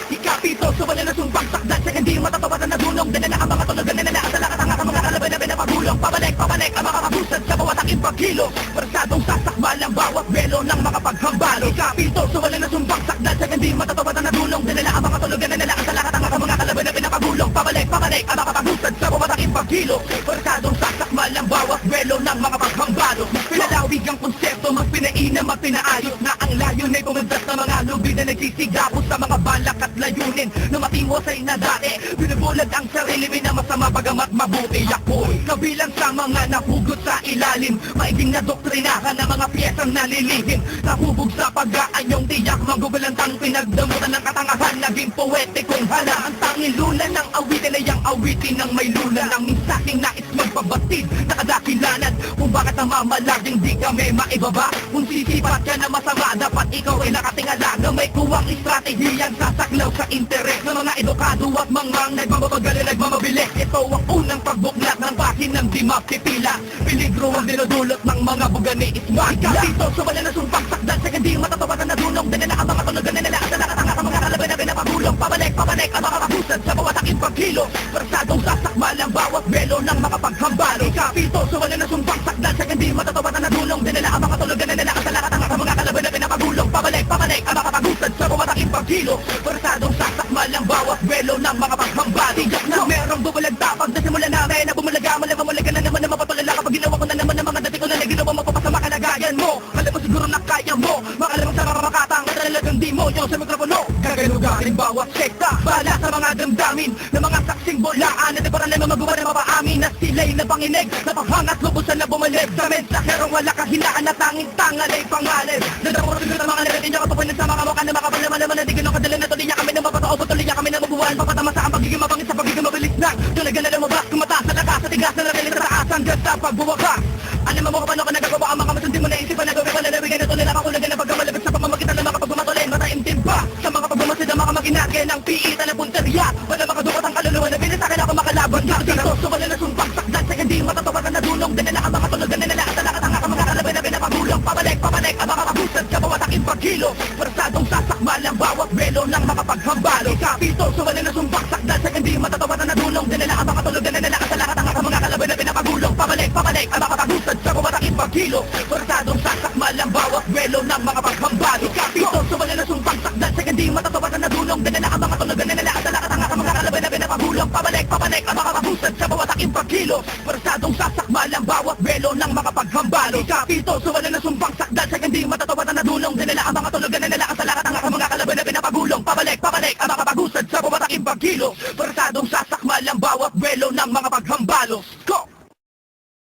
Ikapito, suwala na sumbang sakdan sa hindi matatawaran na dulong. Dinala ang mga tulogan na nalaasa lakat ang mga kalaban na pinapagulong. Pabalik ang mga kabusad sa bawat aking pagkilo. Persadong sasakmal ang bawat belo ng mga paghambalo. Ikapito, suwala na sumbang sakdan sa hindi matatawaran na dulong. Dinala ang mga tulogan na nalaasa lakat ang mga kalaban na pinapagulong. Pabalik ang mga kabusad sa bawat aking pagkilo. Persadong sasakmal ang bawat belo ng mga paghambalo. Pinalawig ang konsepto, magpinaina, magpinaayos na ang layon ay pumuntas na mga lubi na nagsisigapos sa mga balak at layunin na matiwasay na dati. Binubulag ang sarili, minamasama bagamat mabuti ako'y kabilang sa mga nahugot sa ilalim. Maiging na doktrinahan ng mga piyesang nalilihim. Nahubog sa pag-aanyong tiyak, magugulantang pinagdamutan ng katangahan. Naging poetikong hala ang tanging lula ng awitin ay ang awitin ng may lula ng minsahing nais magpabatid na kadakilanan. Kung bakit namamalaging di kami maibaba. Kung sisipat ka na masama, dapat ikaw ay nakatingala na may kuwang estratehiyang sasaklaw sa interes ng mga edukado at mga nagmamabagal at nagmamabilis. Ito ang unang pagbuklat ng bahin ng di mapipila. Peligro ang dinudulot ng mga bugani ismagla. Dito sumala na sumpang sakdan sa hindi matatawaran na dunong. Dinala ang mga tulogan na nila at lakat ang mga kalaban na pinapagulong. Pabalik ang mga kabusad sa bawat aking pagkilo. Persadong sasakmal ang bawat belo ng mga paghambalo. Ikapito sumala na sumpang sakdan sa hindi matatawaran na dunong. Dinala ang mga tulogan na nila at lakat ang mga kalaban na pinapagulong. Pabalik ang mga kabusad sa bawat aking pagkilo. Persadong sasakmal ang bawat belo ng mga paghambalo. Tiyak na merong bubulag tapag na simula namin na bumulaga na naman na mapatulala kapag ginawa ko na naman ng mga dati ko na naginawa mapapasama kalagayan mo. Alam mo siguro na kaya mo, makalamang sa makamakatang na talagang demonyo sa mikropono. Kagalugarin bawat sekta, bala sa mga damdamin na mga saksing bolaan at ibaran na mga gumawa na mapaamin na sila'y napanginig, napahangat lubusan na bumalik sa mensaherong wala kahinaan na tanging tangal ay pangalan. Nadamuro siguro ng mga narating niya kapapunin sa mga mukha na makapalaman naman na di ganun kadala na tuloy niya kami na mapatao, tuloy niya kami na mabuhaan, papatama sa ang pagiging mapangit sa pagiging mabilis na talaga na lumabas, kumataas na lakas sa tigas na narinig sa taas hanggang sa pagbuwakas. Alam mo kung paano ka nagagawa ang mga masundin mo na isipan na gawin, pananawigay na tuloy na kakulagan na pagkamalabit sa pamamagitan ng mga pagmamatuloy, mataimtim pa sa mga pagmamasid ang mga maginagay ng piitan na punteriya. Wala makadukot ang kaluluwa na bilis akin ako makalaban. Dito, sumala na sumpang sakdan sa hindi matatawaran na dulong. Dinala ang mga tulogan na nila at lakat ang mga kalaban na pinapagulong. Pabalik ang mga kabusad sa bawat aking pagkilo. Persadong sasakmal ang bawat belo ng mga paghambalo. Ikapito, sumala na sumpang sakdan sa hindi matatawaran na dulong. Dinala ang mga tulogan na nila at lakat ang mga kalaban na pinapagulong. Pabalik ang mga kabusad sa bawat aking pagkilo. Persadong sasakmal ang bawat belo ng mga paghambalo. Ikapito, sumala na sumpang sakdan sa hindi matatawaran na dulong. Dinala ang mga tulogan na nila at lakat ang mga kalaban na pinapagulong. Pabalik ang mga kabusad sa bawat aking pagkilo. Persadong sasakmal ang bawat belo ng mga paghambalo. Ikapito, sumala na sumpang sakdan sa hindi matatawaran na dulong. Dinala ang mga tulogan na nila at lakat ang mga kalaban na pinapagulong. Pabalik ang mga kabusad sa bawat aking pagkilo. Persadong sasakmal ang bawat belo ng mga paghambalo. Go!